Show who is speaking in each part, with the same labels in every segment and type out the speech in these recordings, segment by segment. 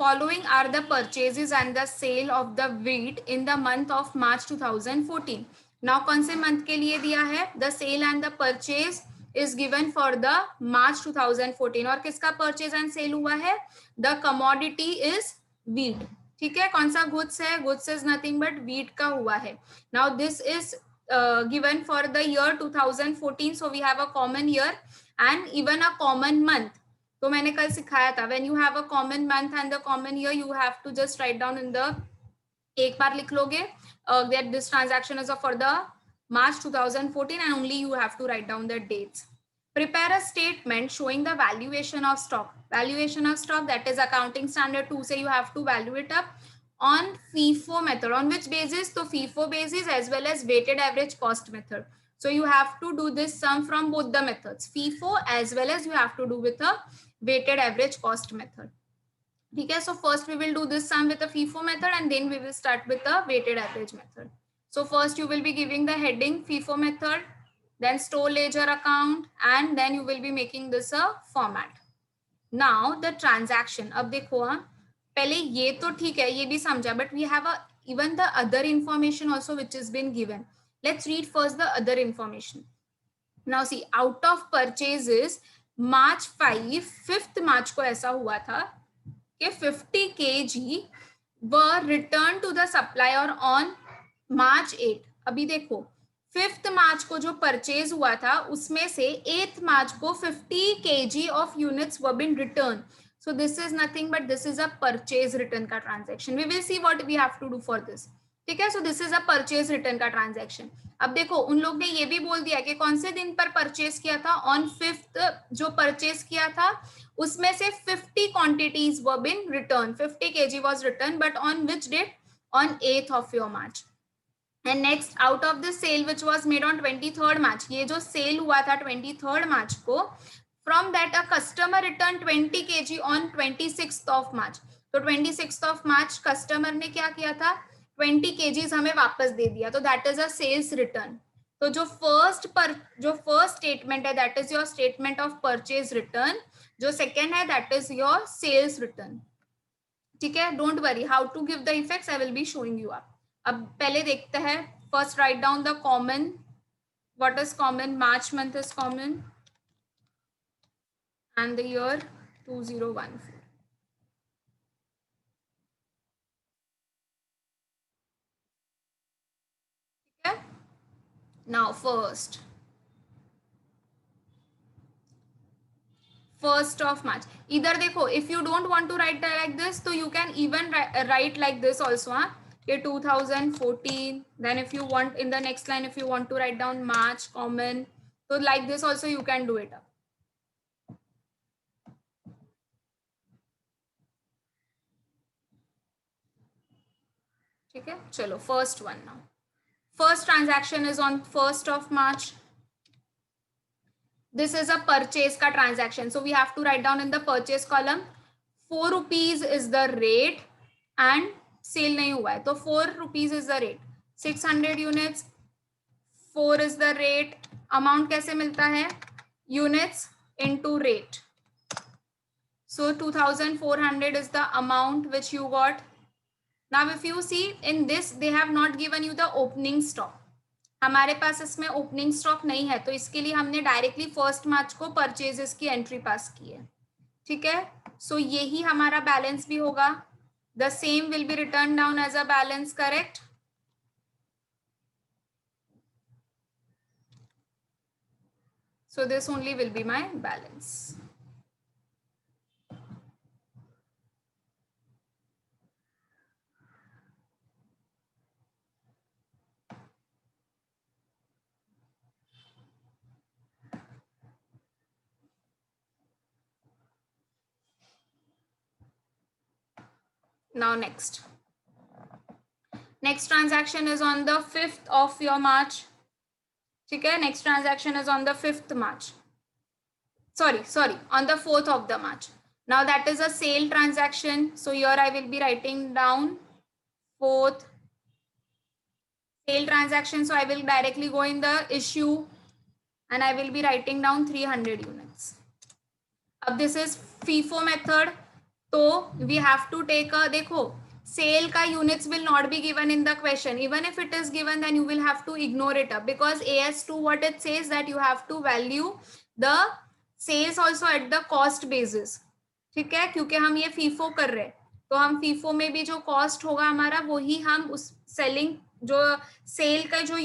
Speaker 1: following are the purchases and the sale of the wheat in the month of March 2014. Now कौन से month के लिए दिया है? The sale and the purchase is given for the March 2014. और किसका purchase and sale हुआ है? The commodity is wheat. ठीक है, कौन सा goods है? Goods is nothing but wheat का हुआ है. Now this is given for the year 2014. So we have a common year and even a common month. तो मैंने कल सिखाया था, when you have a common month and the common year, you have to just write down in the, एक बार लिख लोगे that this transaction is for the March 2014 and only you have to write down the dates. Prepare a statement showing the valuation of stock. Valuation of stock, that is accounting standard 2 say you have to value it up on FIFO method. On which basis? So FIFO basis as well as weighted average cost method. So you have to do this sum from both the methods, FIFO as well as you have to do with a weighted average cost method. Okay, so first we will do this sum with a FIFO method and then we will start with the weighted average method. So first you will be giving the heading FIFO method, then store ledger account, and then you will be making this a format. Now the transaction, अब देखो हाँ, पहले ये तो ठीक है, ये भी समझा, but we have a even the other information also which has been given. Let's read first the other information. Now see, out of purchases March 5, 5th March को ऐसा हुआ था कि 50 kg were returned to the supplier on March 8. अभी देखो 5th March को जो purchase हुआ था उसमें से 8th March को 50 kg of units were been returned. So this is nothing but this is a purchase return का transaction. We will see what we have to do for this. ठीक है, so this is a purchase return का transaction. अब देखो उन लोग ने ये भी बोल दिया कि कौन से दिन पर परचेज किया था, ऑन 5th जो परचेज किया था उसमें से 50 quantities were been returned, 50 kg was returned, but on which date? On 8th of your March. And next, out of the sale which was made on 23rd March, ये जो sale हुआ था 23rd March को, from that a customer returned 20 kg on 26th of March. तो 26th of March customer ने क्या किया था, 20 kgs हमें वापस दे दिया, तो that is a sales return. तो जो first statement है that is your statement of purchase return, जो second है that is your sales return. ठीक है, don't worry, how to give the effects I will be showing you up. अब पहले देखते हैं, first write down the common. What is common? March month is common and the year 2014. Okay? Now first of March. Either देखो, if you don't want to write like this, so you can even write like this also. Huh? 2014. Then if you want in the next line, if you want to write down March common, so like this also you can do it up. Okay, chalo, first one now. First transaction is on 1st of March. This is a purchase ka transaction. So we have to write down in the purchase column, 4 rupees is the rate and sale nahi hua hai. So 4 rupees is the rate. 600 units, 4 is the rate. Amount kaise milta hai? Units into rate. So 2400 is the amount which you got. Now if you see in this, they have not given you the opening stock. हमारे पास इसमें opening stock नहीं है, तो इसके लिए हमने directly 1st मार्च को purchases की एंट्री पास की है. ठीक है, सो यही हमारा बैलेंस भी होगा. The same will be return down as a balance, correct. So this only will be my balance. Now next transaction is on the 5th of your March. Okay, next transaction is on the 5th March. Sorry, on the 4th of the March. Now that is a sale transaction. So here I will be writing down 4th sale transaction. So I will directly go in the issue and I will be writing down 300 units. This is FIFO method. तो we have to take a, देखो sale का units will not be given in the question, even if it is given then you will have to ignore it up, because AS2 what it says that you have to value the sales also at the cost basis, ठीक है, क्योंकि हम ये FIFO कर रहे हैं, तो हम फीफो में भी जो कॉस्ट होगा हमारा वही हम उस सेलिंग जो सेल का जो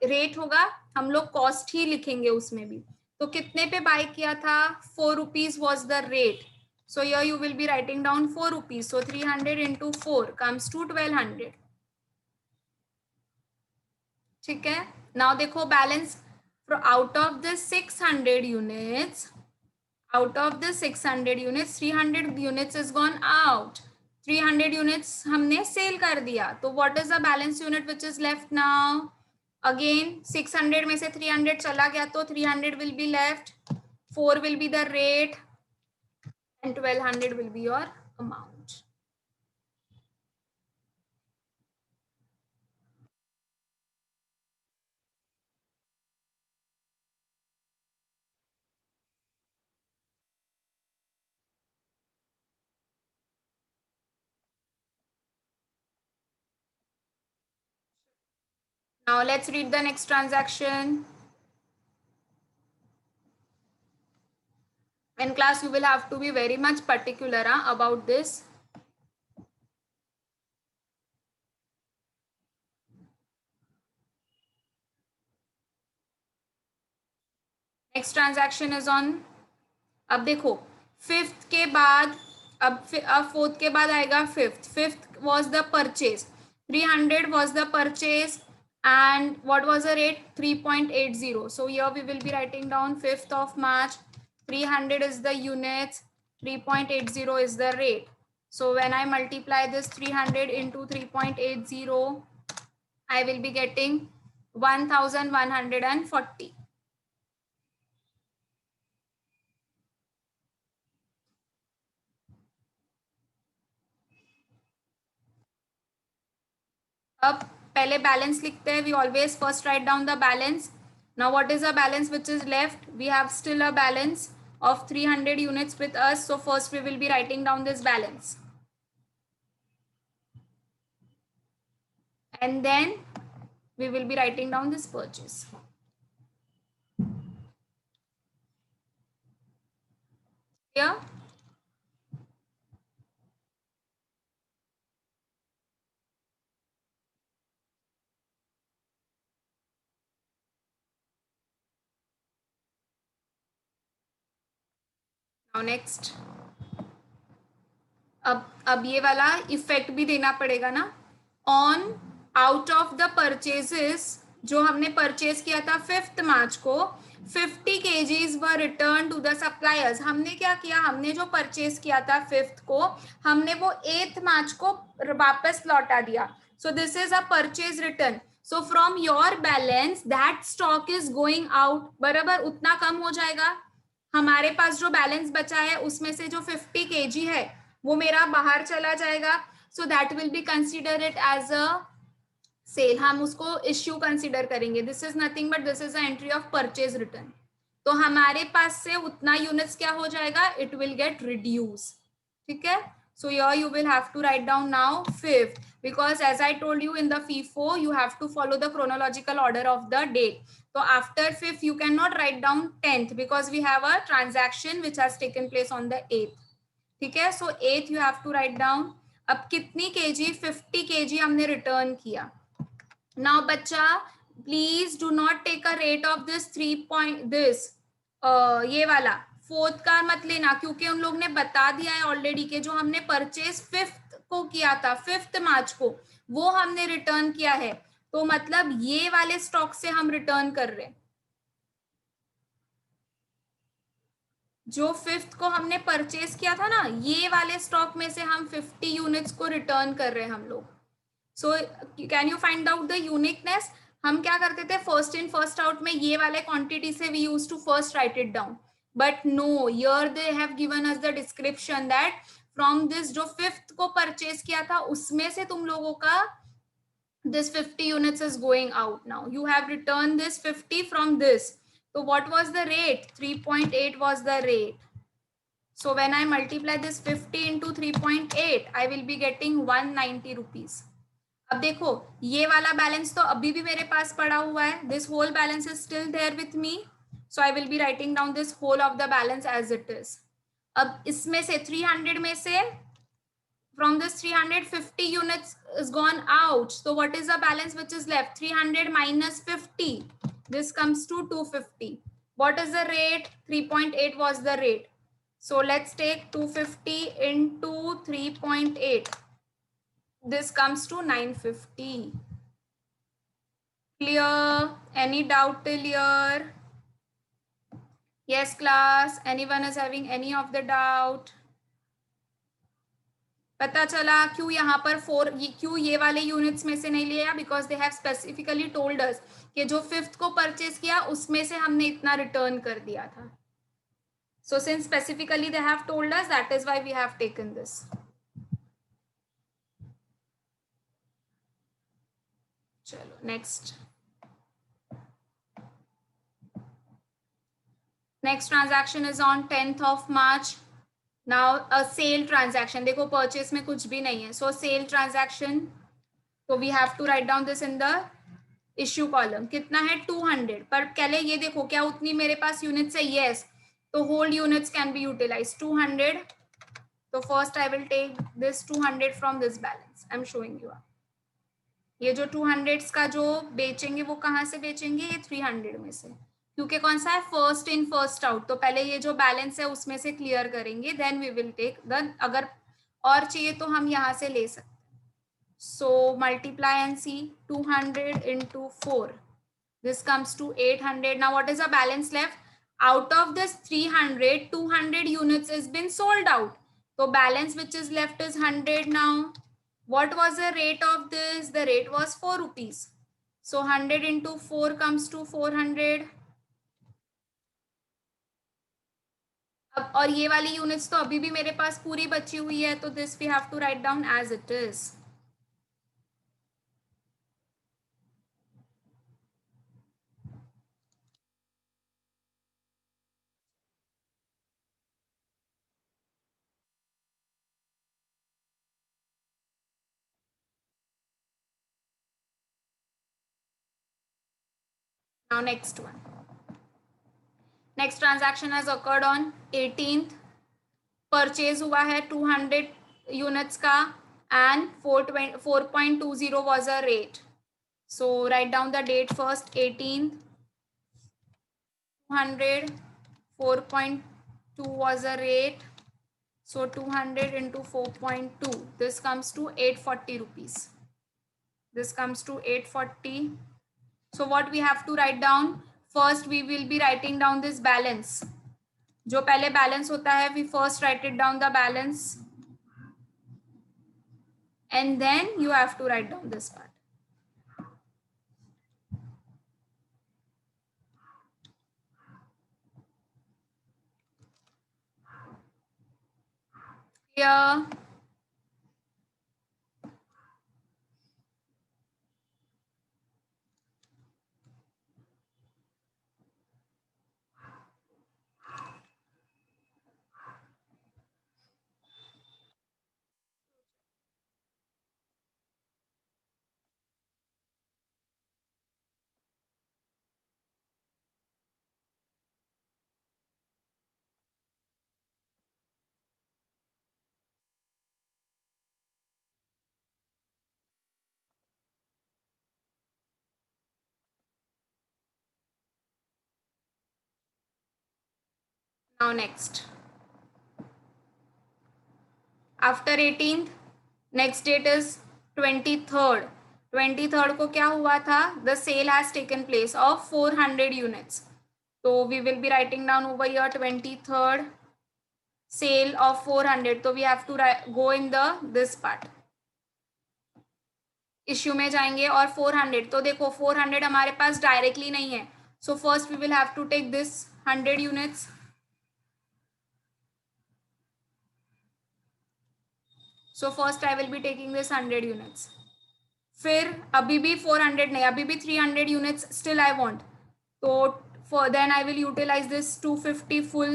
Speaker 1: रेट होगा हम लोग कॉस्ट ही लिखेंगे उसमें भी। तो कितने पे बाय किया था, 4 rupees was the rate, so here you will be writing down 4 rupees, so 300 into 4 comes to 1200, ठीक है। now देखो balance, out of the 600 units, out of the 600 units 300 units is gone out, 300 units हमने cell कर दिया, तो what is the balance unit which is left now, again 600 में से 300 चला गया तो 300 will be left, 4 will be the rate and 1200 will be your amount. Now let's read the next transaction. In class, you will have to be very much particular about this. Next transaction is on. अब देखो fifth के बाद अब fourth के बाद आएगा fifth, fifth was the purchase, 300 was the purchase and what was the rate, 3.80. So here we will be writing down 5th of March, 300 is the units, 3.80 is the rate. So when I multiply this 300 into 3.80, I will be getting 1140. अब पहले balance लिखते हैं, we always first write down the balance. Now what is the balance which is left, we have still a balance of 300 units with us, so first we will be writing down this balance and then we will be writing down this purchase. Clear? Now next, अब ये वाला effect भी देना पड़ेगा ना, on out of the purchases जो हमने purchase किया था 5th मार्च को, 50 kgs were return to the suppliers. हमने क्या किया, हमने जो परचेज किया था 5th को, हमने वो 8th मार्च को वापस लौटा दिया. So this is a purchase return. So from your balance that stock is going out, बराबर उतना कम हो जाएगा. हमारे पास जो बैलेंस बचा है उसमें से जो 50 kg है वो मेरा बाहर चला जाएगा. So that will be consider it as a sale, हम उसको इश्यू कंसिडर करेंगे. This is nothing but this is a entry of purchase return. तो हमारे पास से उतना यूनिट्स क्या हो जाएगा, इट विल गेट रिड्यूस, ठीक है. So here you will have to write down now 5th, because as I told you in the FIFO you have to follow the chronological order of the date. So after 5th you cannot write down 10th because we have a transaction which has taken place on the 8th, ठीक है. So 8th you have to write down. अब कितनी kg, 50 kg हमने return किया. Now बच्चा please do not take a rate of this 3 this ये वाला fourth का मत लेना, क्योंकि उन लोग ने बता दिया है ऑलरेडी कि जो हमने परचेज 5th को किया था 5th मार्च को वो हमने रिटर्न किया है, तो मतलब ये वाले स्टॉक से हम रिटर्न कर रहे हैं. जो 5th को हमने परचेज किया था ना, ये वाले स्टॉक में से हम 50 यूनिट्स को रिटर्न कर रहे हैं हम लोग. So can you find out the uniqueness. हम क्या करते थे, फर्स्ट इन फर्स्ट आउट में ये वाले क्वांटिटी से we use to first write it down, but no, here they have given us the description that from this जो 5th को परचेज किया था उसमें से तुम लोगों का this 50 units is going out. Now you have returned this 50 from this. So what was the rate, 3.8 was the rate. So when I multiply this 50 into 3.8, I will be getting 190 rupees. अब देखो ये वाला balance तो अभी भी मेरे पास पड़ा हुआ है. This whole balance is still there with me. So I will be writing down this whole of the balance as it is. अब इसमें से 300 में से from this 350 units is gone out. So what is the balance which is left? 300 minus 50. This comes to 250. What is the rate? 3.8 was the rate. So let's take 250 into 3.8. This comes to 950. Clear? Any doubt till here? Yes, class. Anyone is having any of the doubt? पता चला क्यों यहाँ पर क्यों ये वाले units में से नहीं लिया? Because they have specifically told us कि जो 5th को परचेज किया उसमें से हमने इतना रिटर्न कर दिया था. So since specifically they have told us, that is why we have taken this. चलो next. Next transaction is on 10th of March. Now a sale transaction. देखो परचेस में कुछ भी नहीं है. सो सेल ट्रांजैक्शन, तो we have to write down this in the issue column. कितना है? 200. पर पहले ये देखो क्या उतनी मेरे पास यूनिट्स है? यस. तो whole units can be utilise 200. तो first I will take this 200 from this balance. I am showing you. ये जो 200 का जो बेचेंगे वो कहाँ से बेचेंगे? ये 300 में से, क्योंकि कौन सा है? First in first out. तो पहले ये जो बैलेंस है उसमें से क्लियर करेंगे, then we will take the. अगर और चाहिए तो हम यहाँ से ले सकते. So multiply and see. 200 into 4. This comes to 800. Now what is the balance left? Out of this 300, 200 units has been sold out. So balance which is left is 100 now. What was the rate of this? The rate was 4 rupees. So 100 into 4 comes to 400. अब और ये वाली units तो अभी भी मेरे पास पूरी बची हुई है, तो this we have to write down as it is. Now next one. Next transaction has occurred on 18th. Purchase हुआ है 200 units का and 4.20 was a rate. So write down the date first. 18th, 200, 4.2 was a rate. So 200 into 4.2. This comes to 840 rupees. This comes to 840. So what we have to write down? First we will be writing down this balance. जो पहले balance होता है, we first write it down the balance and then you have to write down this part. Clear? Now next. After 18th, next date is 23rd. 23rd को क्या हुआ था? The sale has taken place of 400 units. So we will be writing down over here 23rd sale of 400. So we have to go in the this part. Issue में जाएंगे और 400. तो देखो 400 हमारे पास डायरेक्टली नहीं है. So first we will have to take this 100 units. So first I will be taking this 100 units. फिर अभी भी 400 नहीं, अभी भी 300 units still I want. So for then I will utilize this 250 full.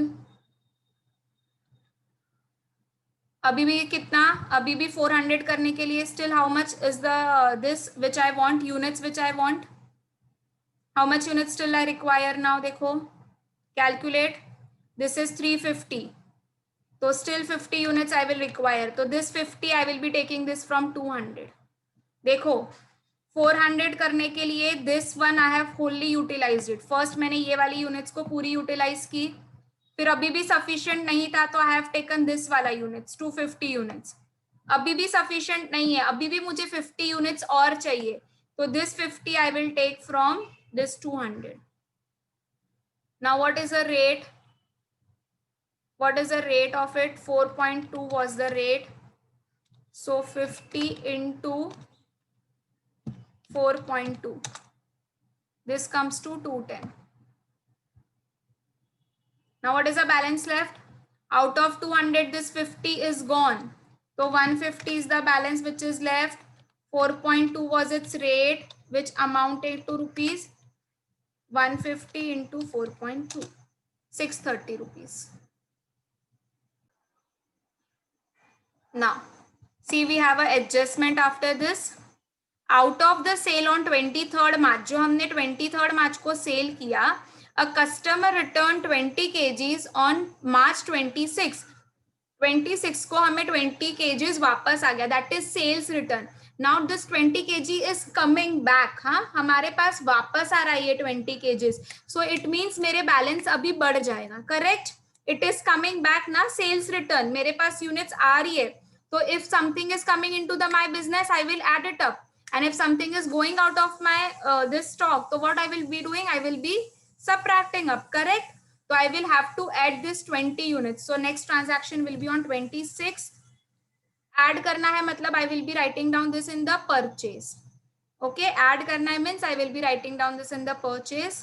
Speaker 1: अभी भी कितना, अभी भी 400 करने के लिए still how much is the this which I want, units which I want, how much unit still I require now, देखो calculate, this is 350, तो still 50 units I will require, तो this 50 I will be taking this from 200. देखो 400 करने के लिए this one I have wholly utilized it. First मैंने ये वाली units को पूरी utilize की, फिर अभी भी sufficient नहीं था तो I have taken this वाला units 250 units. अभी भी sufficient नहीं है, अभी भी मुझे 50 units और चाहिए, तो this 50 I will take from this 200. Now what is the rate? What is the rate of it? 4.2 was the rate. So 50 into 4.2. This comes to 210. Now what is the balance left? Out of 200, this 50 is gone. So 150 is the balance which is left. 4.2 was its rate, which amounted to rupees 150 into 4.2. 630 rupees. Now, see we have an adjustment after this. Out of the sale on 23rd March, जो हमने 23rd March को sale किया, a customer return 20 kgs on March 26 को हमें 20 kgs वापस आ गया, that is sales return. Now this 20 kg is coming back, हाँ हमारे पास वापस आ रहा है ये 20 kgs, सो इट मीन्स मेरे बैलेंस अभी बढ़ जाएगा, correct. It is coming back ना, सेल्स रिटर्न, मेरे पास यूनिट्स आ रही है, तो if something is coming into the my business I will add it up, and if something is going out of my this stock, so what I will be doing, I will be subtracting up, correct. So I will have to add this 20 units. So next transaction will be on 26. Add करना है मतलब I will be writing down this in the purchase. Okay, add करना है means I will be writing down this in the purchase.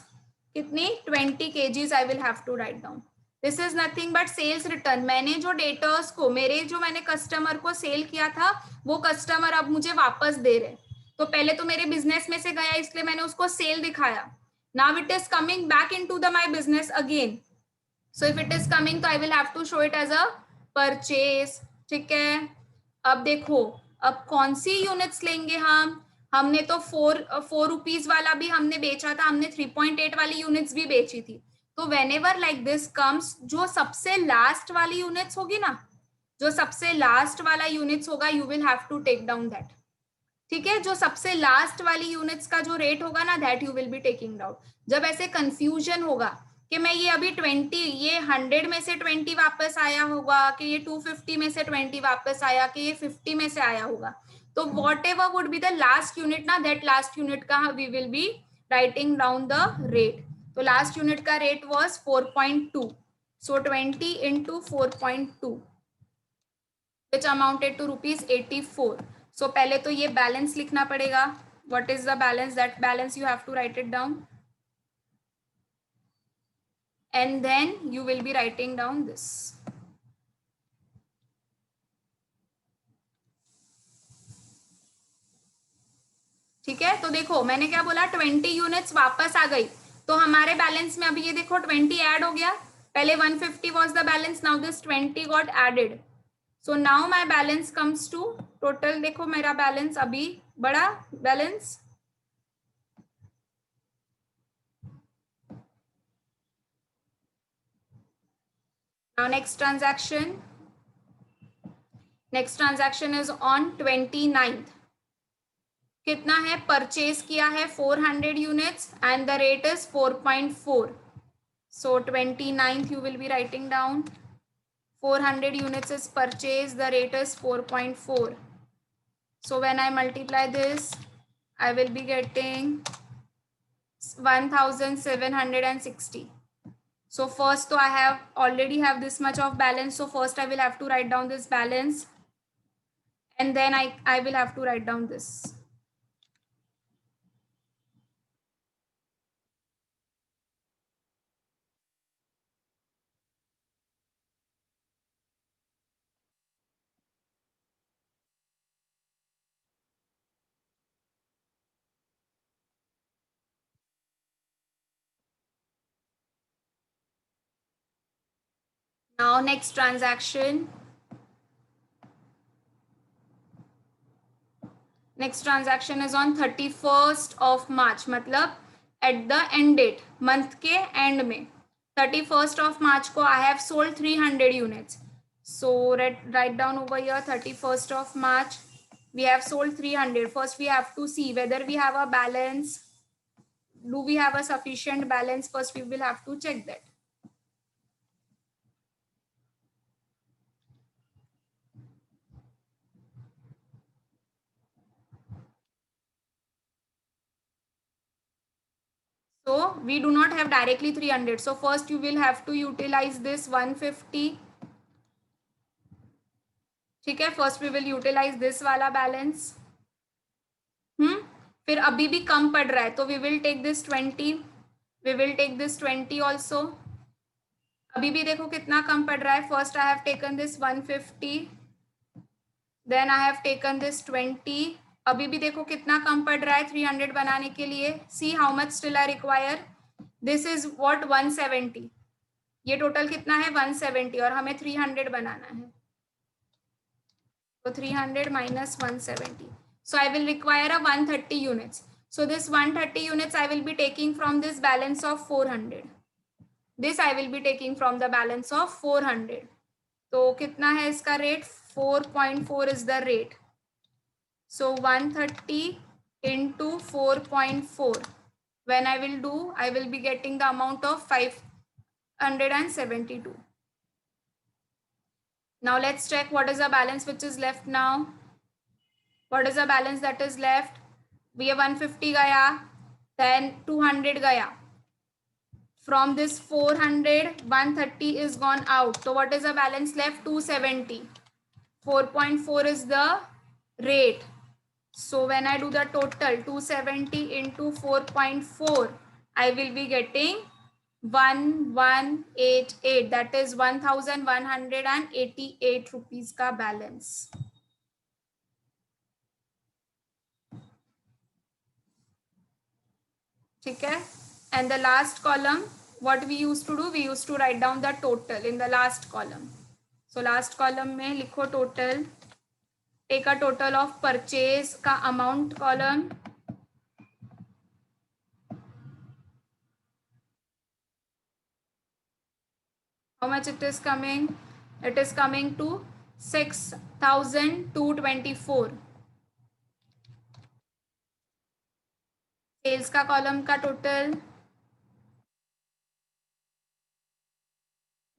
Speaker 1: कितनी 20 kgs I will have to write down. This is nothing but sales return. मैंने जो debtors को, मैंने customer को sale किया था, वो कस्टमर अब मुझे वापस दे रहे. तो पहले तो मेरे बिजनेस में से गया, इसलिए मैंने उसको सेल दिखाया. Now it is coming back into the my business again. So if it is coming तो I will have to show it as a purchase. ठीक है. अब देखो, अब कौन सी यूनिट्स लेंगे हम. हमने तो 4 रुपीज वाला भी हमने बेचा था, हमने 3.8 वाली यूनिट्स भी बेची थी. तो वेनेवर लाइक दिस कम्स, जो सबसे लास्ट वाली यूनिट्स होगी ना, जो सबसे लास्ट वाला यूनिट्स होगा, you will have to take down that. ठीक है, जो सबसे लास्ट वाली यूनिट्स का जो रेट होगा ना, that you will be taking down. जब ऐसे कंफ्यूजन होगा कि मैं ये अभी 20, ये 100 में से 20 वापस आया होगा, कि ये 250 में से 20 वापस आया, कि ये 50 में से आया होगा, तो whatever would be the last unit ना, दैट लास्ट यूनिट का we will be writing down the rate. तो लास्ट यूनिट का rate was 4.2. So 20 into 4.2 which amounted to ₹84. सो पहले तो ये बैलेंस लिखना पड़ेगा. What is the balance, that balance you have to write it down, and then you will be writing down this. ठीक है, तो देखो मैंने क्या बोला, 20 यूनिट्स वापस आ गई, तो हमारे बैलेंस में अभी ये देखो 20 ऐड हो गया. पहले 150 was the balance, now this 20 got added. So now my balance comes to total, देखो मेरा बैलेंस अभी बड़ा balance. Now next transaction is on 29th. कितना है, परचेज किया है 400 units and the rate is 4.4. So 29th you will be writing down 400 units is purchased, the rate is 4.4. so when I multiply this, I will be getting 1760. so first, so I have already have this much of balance, so first I will have to write down this balance, and then I will have to write down this. Now next transaction, next transaction is on 31st of March, मतलब at the end date, month के end में 31st of March को I have sold 300 units. So write down over here 31st of March. We have sold 300. First, we have to see whether we have a balance. Do we have a sufficient balance? First, we will have to check that. So we do not have directly 300. So first, you will have to utilize this 150. ठीक है, first we will utilise this वाला balance. फिर अभी भी कम पड़ रहा है तो we will take this 20. We will take this 20 also. अभी भी देखो कितना कम पड़ रहा है. First I have taken this 150, then I have taken this 20. अभी भी देखो कितना कम पड़ रहा है 300 बनाने के लिए. See how much still I require. This is what 170. ये टोटल कितना है 170 और हमें 300 बनाना है. So 300 minus 170. So I will require a 130 units. So this 130 units I will be taking from this balance of 400. This I will be taking from the balance of 400. तो कितना है इसका rate? 4.4 is the rate. So 130 into 4.4. When I will do, I will be getting the amount of 572. Now let's check what is the balance which is left now. What is the balance that is left? We have 150 gaya, then 200 gaya. From this 400, 130 is gone out. So what is the balance left? 270. 4.4 is the rate. So when I do the total 270 into 4.4, I will be getting 1188. That is 1188 rupees ka balance. Okay, and the last column, what we used to do, we used to write down the total in the last column. So last column में लिखो total, take a total of purchase का amount column. How much it is coming? It is coming to 6,224. Sales का column का total.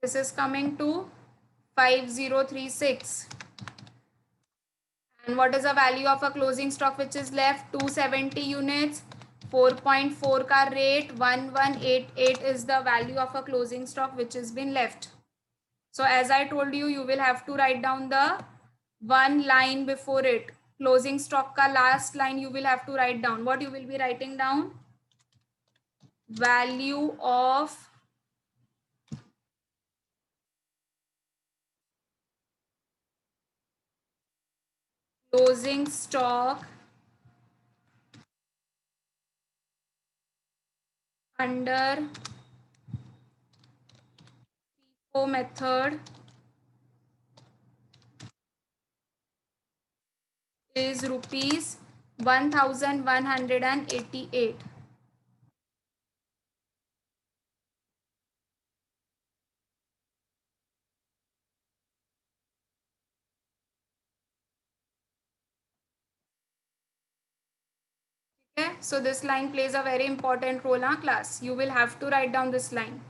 Speaker 1: This is coming to 5036. And what is the value of a closing stock which is left? 270 units. 4.4 ka rate, 1188 is the value of a closing stock which has been left. So as I told you, you will have to write down the one line before it. Closing stock ka last line you will have to write down. What you will be writing down? Value of closing stock under FIFO method is rupees 1188. Okay, so this line plays a very important role in class. You will have to write down this line.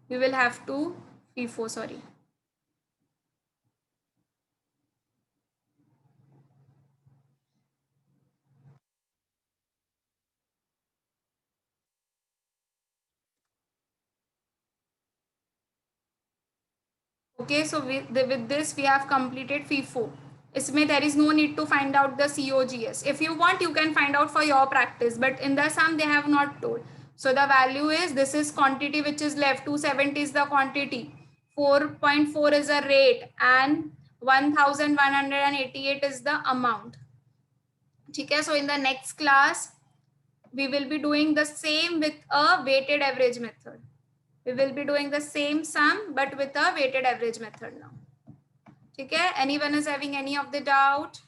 Speaker 1: You will have to FIFO, sorry. Okay, so with this we have completed FIFO. इसमें there is no need to find out the COGS. If you want, you can find out for your practice, but in the sum they have not told. So the value is, this is quantity which is left, 270 is the quantity, 4.4 is the rate, and 1188 is the amount. Okay, so in the next class, we will be doing the same with a weighted average method. We will be doing the same sum but with a weighted average method now. Okay, anyone is having any of the doubt?